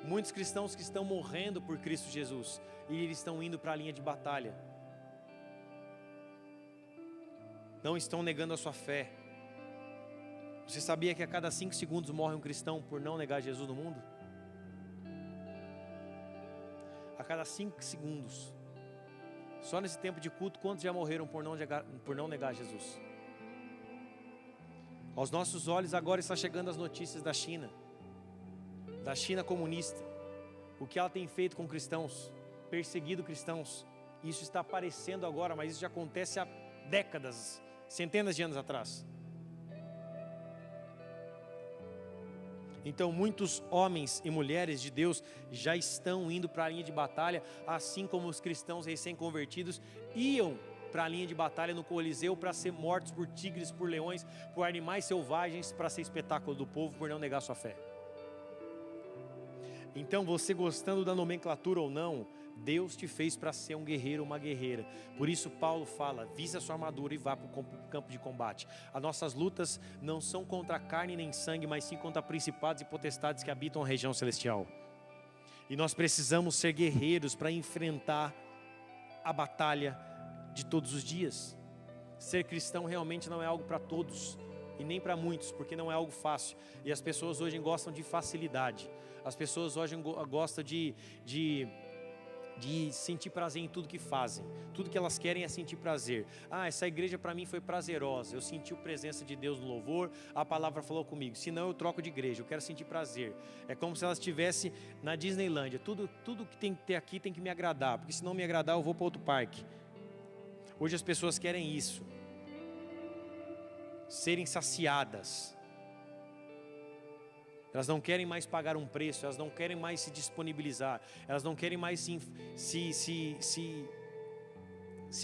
A: Muitos cristãos que estão morrendo por Cristo Jesus, e eles estão indo para a linha de batalha, não estão negando a sua fé. Você sabia que a cada 5 segundos morre um cristão por não negar Jesus no mundo? a cada 5 segundos. Só nesse tempo de culto, quantos já morreram por não negar Jesus? Aos nossos olhos agora está chegando as notícias da China comunista, o que ela tem feito com cristãos, perseguido cristãos. Isso está aparecendo agora, mas isso já acontece há décadas, centenas de anos atrás. Então muitos homens e mulheres de Deus já estão indo para a linha de batalha, assim como os cristãos recém-convertidos iam para a linha de batalha no Coliseu para ser mortos por tigres, por leões, por animais selvagens, para ser espetáculo do povo por não negar sua fé. Então você gostando da nomenclatura ou não, Deus te fez para ser um guerreiro, uma guerreira. Por isso Paulo fala, vista a sua armadura e vá para o campo de combate. As nossas lutas não são contra carne nem sangue, mas sim contra principados e potestades que habitam a região celestial. E nós precisamos ser guerreiros para enfrentar a batalha de todos os dias. Ser cristão realmente não é algo para todos e nem para muitos, porque não é algo fácil. E as pessoas hoje gostam de facilidade. As pessoas hoje gostam de sentir prazer em tudo que fazem. Tudo que elas querem é sentir prazer. Essa igreja para mim foi prazerosa, eu senti a presença de Deus no louvor, a palavra falou comigo, senão eu troco de igreja, eu quero sentir prazer. É como se elas estivessem na Disneylândia, tudo que tem que ter aqui tem que me agradar, porque se não me agradar eu vou para outro parque. Hoje as pessoas querem isso, serem saciadas. Elas não querem mais pagar um preço, elas não querem mais se disponibilizar, elas não querem mais se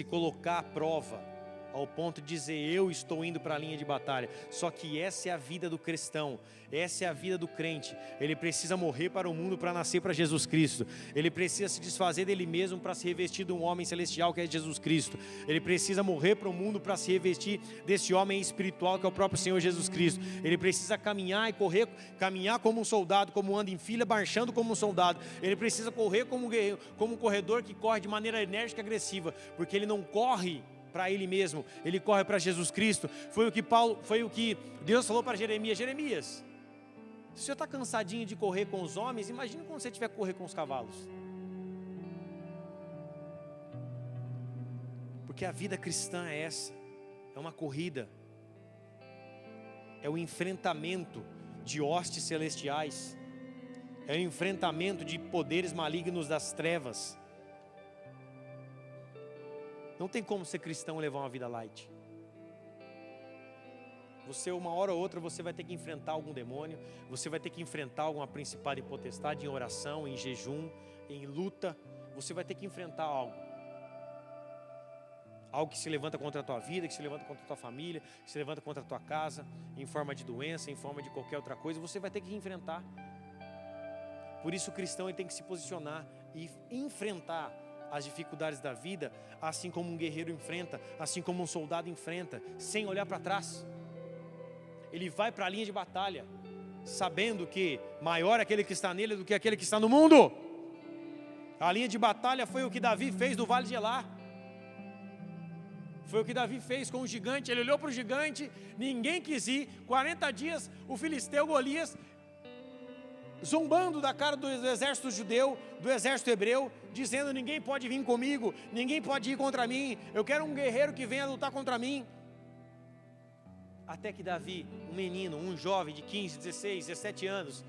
A: colocar à prova, ao ponto de dizer, eu estou indo para a linha de batalha. Só que essa é a vida do cristão, essa é a vida do crente. Ele precisa morrer para o mundo para nascer para Jesus Cristo. Ele precisa se desfazer dele mesmo para se revestir de um homem celestial que é Jesus Cristo. Ele precisa morrer para o mundo para se revestir desse homem espiritual que é o próprio Senhor Jesus Cristo. Ele precisa caminhar e correr, caminhar como um soldado, como anda em fila, marchando como um soldado. Ele precisa correr como um guerreiro, como um corredor que corre de maneira enérgica e agressiva, porque ele não corre para ele mesmo, ele corre para Jesus Cristo. Foi o que Deus falou para Jeremias. Jeremias, se você está cansadinho de correr com os homens, imagine quando você tiver que correr com os cavalos. Porque a vida cristã é essa, é uma corrida, é o enfrentamento de hostes celestiais, é o enfrentamento de poderes malignos das trevas. Não tem como ser cristão e levar uma vida light. Você, uma hora ou outra, você vai ter que enfrentar algum demônio, você vai ter que enfrentar alguma principado e potestade em oração, em jejum, em luta. Você vai ter que enfrentar algo que se levanta contra a tua vida, que se levanta contra a tua família, que se levanta contra a tua casa, em forma de doença, em forma de qualquer outra coisa. Você vai ter que enfrentar. Por isso o cristão ele tem que se posicionar e enfrentar as dificuldades da vida, assim como um guerreiro enfrenta, assim como um soldado enfrenta, sem olhar para trás. Ele vai para a linha de batalha, sabendo que maior é aquele que está nele do que aquele que está no mundo. A linha de batalha foi o que Davi fez no Vale de Elá. Foi o que Davi fez com o gigante. Ele olhou para o gigante, ninguém quis ir. 40 dias, o filisteu Golias, zombando da cara do exército judeu, do exército hebreu, dizendo, ninguém pode vir comigo, ninguém pode ir contra mim, eu quero um guerreiro que venha lutar contra mim. Até que Davi, um menino, um jovem de 15, 16, 17 anos,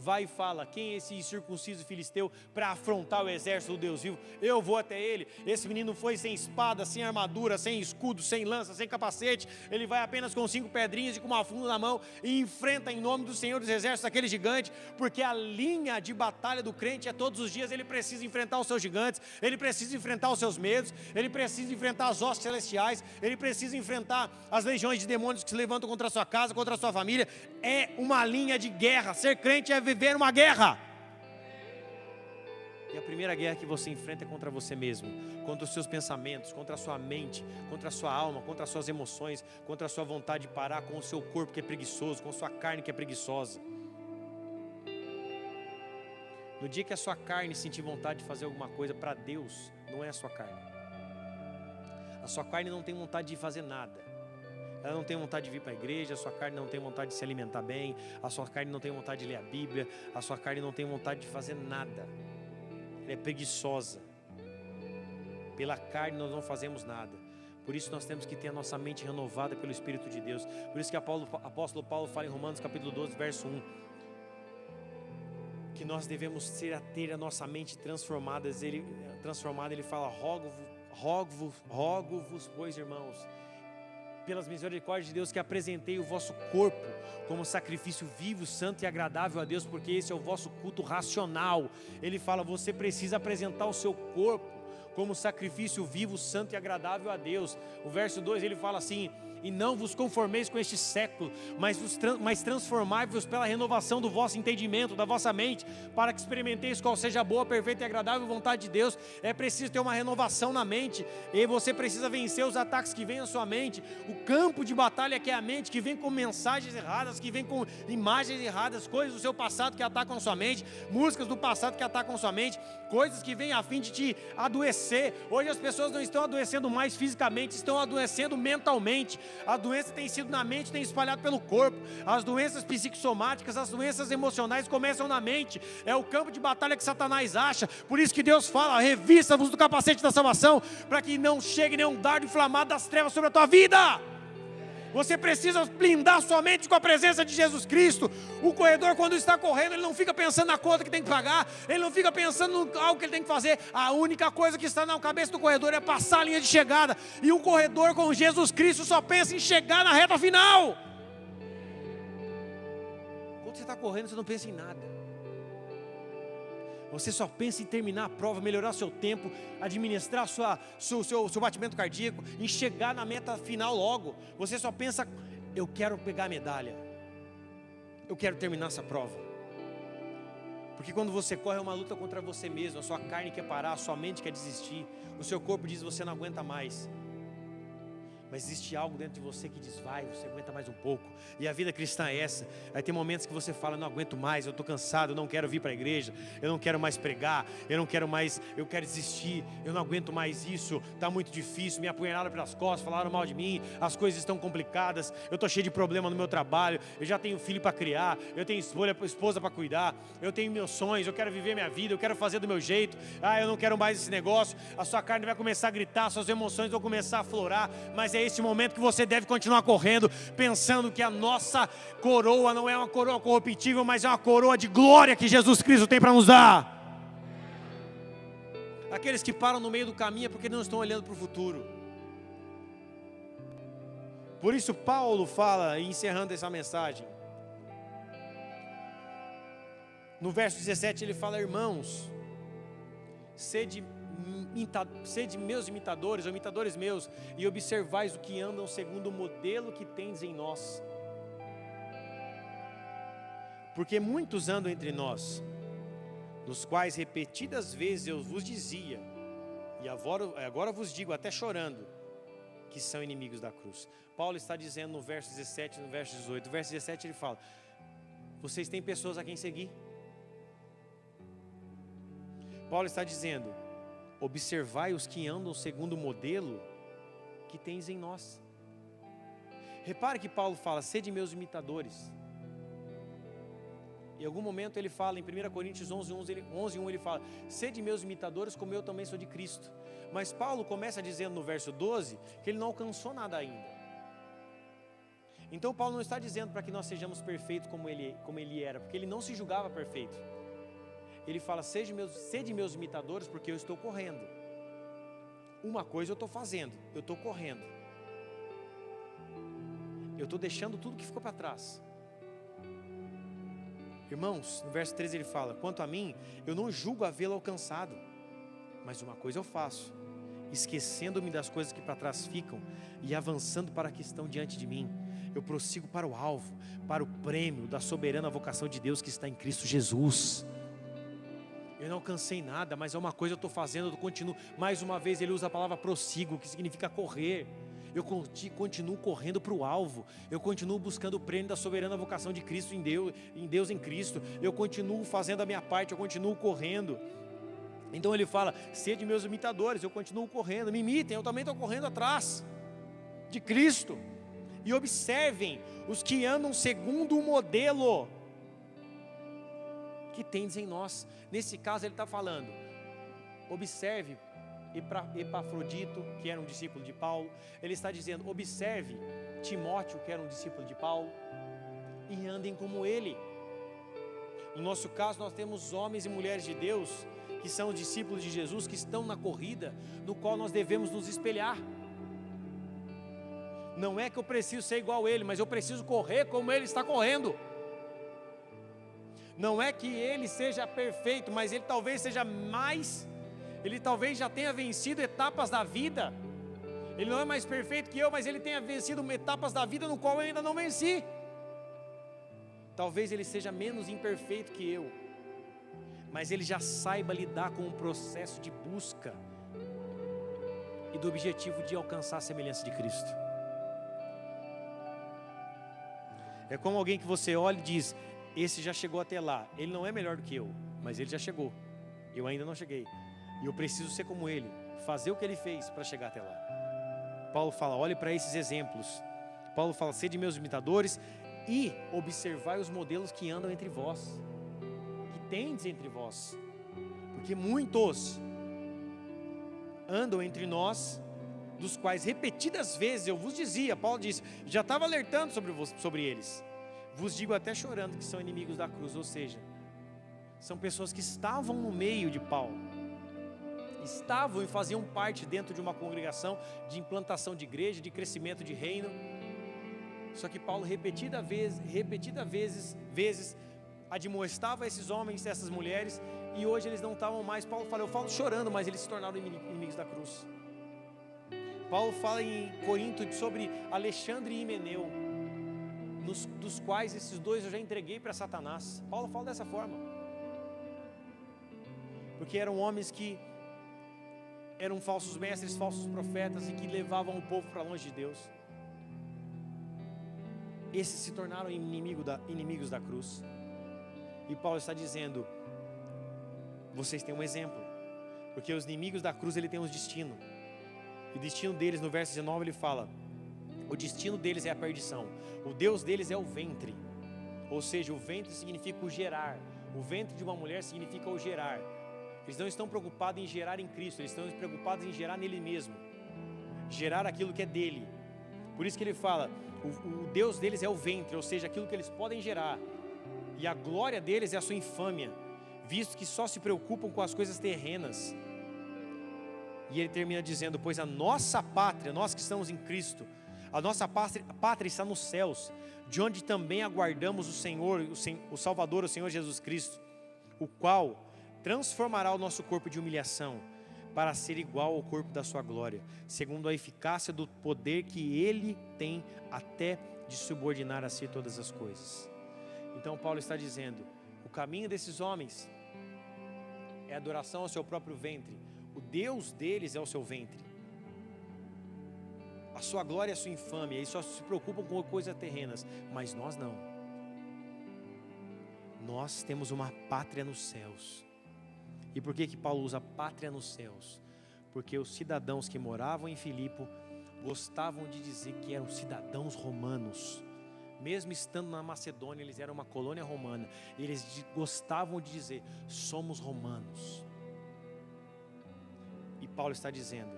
A: vai e fala, quem é esse incircunciso filisteu para afrontar o exército do Deus vivo? Eu vou até ele. Esse menino foi sem espada, sem armadura, sem escudo, sem lança, sem capacete. Ele vai apenas com 5 pedrinhas e com uma funda na mão e enfrenta em nome do Senhor dos Exércitos aquele gigante, porque a linha de batalha do crente é todos os dias. Ele precisa enfrentar os seus gigantes, ele precisa enfrentar os seus medos, ele precisa enfrentar as hostes celestiais, ele precisa enfrentar as legiões de demônios que se levantam contra a sua casa, contra a sua família. É uma linha de guerra. Ser crente é viver uma guerra. E a primeira guerra que você enfrenta é contra você mesmo, contra os seus pensamentos, contra a sua mente, contra a sua alma, contra as suas emoções, contra a sua vontade de parar, com o seu corpo que é preguiçoso, com a sua carne que é preguiçosa. No dia que a sua carne sentir vontade de fazer alguma coisa para Deus, não é a sua carne. A sua carne não tem vontade de fazer nada. Ela não tem vontade de vir para a igreja, a sua carne não tem vontade de se alimentar bem, a sua carne não tem vontade de ler a Bíblia, a sua carne não tem vontade de fazer nada. ela é preguiçosa. Pela carne nós não fazemos nada. Por isso nós temos que ter a nossa mente renovada pelo Espírito de Deus. Por isso que o apóstolo Paulo fala em Romanos capítulo 12, verso 1, que nós devemos ter a nossa mente transformada. Ele fala: rogo-vos, pois, irmãos, pelas misericórdias de Deus, que apresentei o vosso corpo como sacrifício vivo, santo e agradável a Deus, porque esse é o vosso culto racional. Ele fala: você precisa apresentar o seu corpo como sacrifício vivo, santo e agradável a Deus. O verso 2 ele fala assim: e não vos conformeis com este século, mas transformai-vos pela renovação do vosso entendimento, da vossa mente, para que experimenteis qual seja a boa, perfeita e agradável vontade de Deus. É preciso ter uma renovação na mente, e você precisa vencer os ataques que vêm à sua mente, o campo de batalha que é a mente, que vem com mensagens erradas, que vem com imagens erradas, coisas do seu passado que atacam a sua mente, músicas do passado que atacam a sua mente, coisas que vêm a fim de te adoecer. Hoje as pessoas não estão adoecendo mais fisicamente, estão adoecendo mentalmente. A doença tem sido na mente, tem espalhado pelo corpo. As doenças psicossomáticas, as doenças emocionais começam na mente. É o campo de batalha que Satanás acha. Por isso que Deus fala: revista-vos do capacete da salvação, para que não chegue nenhum dardo inflamado das trevas sobre a tua vida. Você precisa blindar sua mente com a presença de Jesus Cristo. O corredor, quando está correndo, ele não fica pensando na conta que tem que pagar, ele não fica pensando em algo que ele tem que fazer. A única coisa que está na cabeça do corredor é passar a linha de chegada. E o corredor com Jesus Cristo só pensa em chegar na reta final. Quando você está correndo, você não pensa em nada. Você só pensa em terminar a prova, melhorar seu tempo, administrar seu batimento cardíaco, em chegar na meta final logo. Você só pensa: eu quero pegar a medalha, eu quero terminar essa prova. Porque quando você corre é uma luta contra você mesmo. A sua carne quer parar, a sua mente quer desistir, o seu corpo diz: você não aguenta mais. Mas existe algo dentro de você que diz: vai, você aguenta mais um pouco. E a vida cristã é essa. Aí tem momentos que você fala: não aguento mais, eu estou cansado, eu não quero vir para a igreja, eu não quero mais pregar, eu quero desistir, eu não aguento mais isso, está muito difícil, me apunhalaram pelas costas, falaram mal de mim, as coisas estão complicadas, eu estou cheio de problema no meu trabalho, eu já tenho filho para criar, eu tenho esposa para cuidar, eu tenho meus sonhos, eu quero viver minha vida, eu quero fazer do meu jeito, eu não quero mais esse negócio. A sua carne vai começar a gritar, suas emoções vão começar a aflorar, mas é esse momento que você deve continuar correndo, pensando que a nossa coroa não é uma coroa corruptível, mas é uma coroa de glória que Jesus Cristo tem para nos dar. Aqueles que param no meio do caminho é porque não estão olhando para o futuro. Por isso Paulo fala, encerrando essa mensagem, no verso 17 ele fala: irmãos, sede meus imitadores, ou imitadores meus, e observais o que andam segundo o modelo que tendes em nós. Porque muitos andam entre nós, nos quais repetidas vezes eu vos dizia, e agora vos digo até chorando, que são inimigos da cruz. Paulo está dizendo no verso 17 e no verso 18. No verso 17 ele fala: vocês têm pessoas a quem seguir. Paulo está dizendo: observai os que andam segundo o modelo que tens em nós. Repare que Paulo fala: sede meus imitadores. Em algum momento ele fala, em 1 Coríntios 11:1 ele fala: sede meus imitadores como eu também sou de Cristo. Mas Paulo começa dizendo no verso 12 que ele não alcançou nada ainda. Então Paulo não está dizendo para que nós sejamos perfeitos como ele era, porque ele não se julgava perfeito. Ele fala: sede meus imitadores, porque eu estou correndo. Uma coisa eu estou fazendo, eu estou correndo. Eu estou deixando tudo que ficou para trás. Irmãos, no verso 13 ele fala: quanto a mim, eu não julgo havê-lo alcançado, mas uma coisa eu faço, esquecendo-me das coisas que para trás ficam e avançando para a que estão diante de mim, eu prossigo para o alvo, para o prêmio da soberana vocação de Deus que está em Cristo Jesus. Eu não alcancei nada, mas é uma coisa eu estou fazendo, eu continuo. Mais uma vez ele usa a palavra prossigo, que significa correr. Eu continuo correndo para o alvo. Eu continuo buscando o prêmio da soberana vocação de Cristo em Deus em Cristo. Eu continuo fazendo a minha parte, eu continuo correndo. Então ele fala: sede meus imitadores, eu continuo correndo. Me imitem, eu também estou correndo atrás de Cristo. E observem os que andam segundo o modelo que tendes em nós. Nesse caso ele está falando: observe Epafrodito, que era um discípulo de Paulo. Ele está dizendo, observe Timóteo, que era um discípulo de Paulo, e andem como ele. No nosso caso, nós temos homens e mulheres de Deus, que são discípulos de Jesus, que estão na corrida, no qual nós devemos nos espelhar. Não é que eu preciso ser igual a ele, mas eu preciso correr como ele está correndo. Não é que ele seja perfeito, mas ele talvez seja mais, ele talvez já tenha vencido etapas da vida. Ele não é mais perfeito que eu, mas ele tenha vencido etapas da vida no qual eu ainda não venci. Talvez ele seja menos imperfeito que eu, mas ele já saiba lidar com o processo de busca e do objetivo de alcançar a semelhança de Cristo. É como alguém que você olha e diz, esse já chegou até lá, ele não é melhor do que eu, mas ele já chegou, eu ainda não cheguei, e eu preciso ser como ele, fazer o que ele fez para chegar até lá. Paulo fala, olhe para esses exemplos. Paulo fala, sede meus imitadores e observai os modelos que andam entre vós, que tendes entre vós, porque muitos andam entre nós, dos quais repetidas vezes eu vos dizia, Paulo disse, já estava alertando sobre eles, vos digo até chorando que são inimigos da cruz. Ou seja, são pessoas que estavam no meio de Paulo, estavam e faziam parte dentro de uma congregação de implantação de igreja, de crescimento de reino. Só que Paulo repetidas vezes admoestava esses homens, essas mulheres, e hoje eles não estavam mais. Paulo fala, eu falo chorando, mas eles se tornaram inimigos da cruz. Paulo fala em Corinto sobre Alexandre e Himeneu, dos quais esses dois eu já entreguei para Satanás. Paulo fala dessa forma, porque eram homens que eram falsos mestres, falsos profetas, e que levavam o povo para longe de Deus. Esses se tornaram inimigos da cruz. E Paulo está dizendo, vocês têm um exemplo, porque os inimigos da cruz, ele tem um destino, e o destino deles, no verso 19 ele fala, o destino deles é a perdição, o Deus deles é o ventre. Ou seja, o ventre significa o gerar, o ventre de uma mulher significa o gerar. Eles não estão preocupados em gerar em Cristo, eles estão preocupados em gerar nele mesmo, gerar aquilo que é dele. Por isso que ele fala, o Deus deles é o ventre, ou seja, aquilo que eles podem gerar, e a glória deles é a sua infâmia, visto que só se preocupam com as coisas terrenas. E ele termina dizendo, pois a nossa pátria, nós que estamos em Cristo, a nossa pátria está nos céus, de onde também aguardamos o Senhor, o Salvador, o Senhor Jesus Cristo, o qual transformará o nosso corpo de humilhação para ser igual ao corpo da sua glória, segundo a eficácia do poder que ele tem até de subordinar a si todas as coisas. Então Paulo está dizendo, o caminho desses homens é adoração ao seu próprio ventre, o Deus deles é o seu ventre, a sua glória é a sua infâmia, eles só se preocupam com coisas terrenas, mas nós não. Nós temos uma pátria nos céus. E por que Paulo usa pátria nos céus? Porque os cidadãos que moravam em Filipe gostavam de dizer que eram cidadãos romanos. Mesmo estando na Macedônia, eles eram uma colônia romana. Eles gostavam de dizer, somos romanos. E Paulo está dizendo,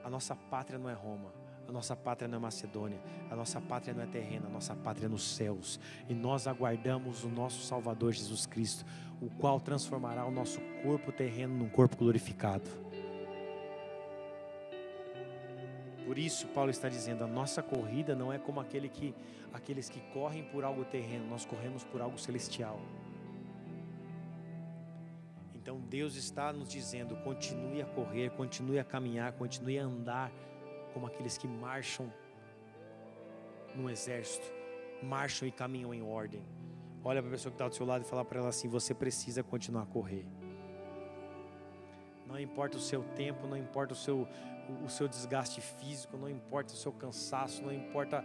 A: a nossa pátria não é Roma, a nossa pátria não é Macedônia, a nossa pátria não é terrena, a nossa pátria é nos céus. E nós aguardamos o nosso Salvador Jesus Cristo, o qual transformará o nosso corpo terreno num corpo glorificado. Por isso Paulo está dizendo, a nossa corrida não é como aqueles que correm por algo terreno, nós corremos por algo celestial. Então Deus está nos dizendo, continue a correr, continue a caminhar, continue a andar como aqueles que marcham no exército, marcham e caminham em ordem. Olha para a pessoa que está do seu lado e fala para ela assim, você precisa continuar a correr. Não importa o seu tempo, não importa o seu desgaste físico, não importa o seu cansaço, não importa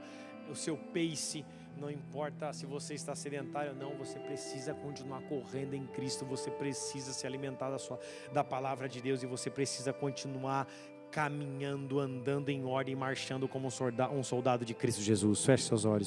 A: o seu pace, não importa se você está sedentário ou não, você precisa continuar correndo em Cristo, você precisa se alimentar da palavra de Deus, e você precisa continuar caminhando, andando em ordem, marchando como um soldado de Cristo Jesus. Feche seus olhos.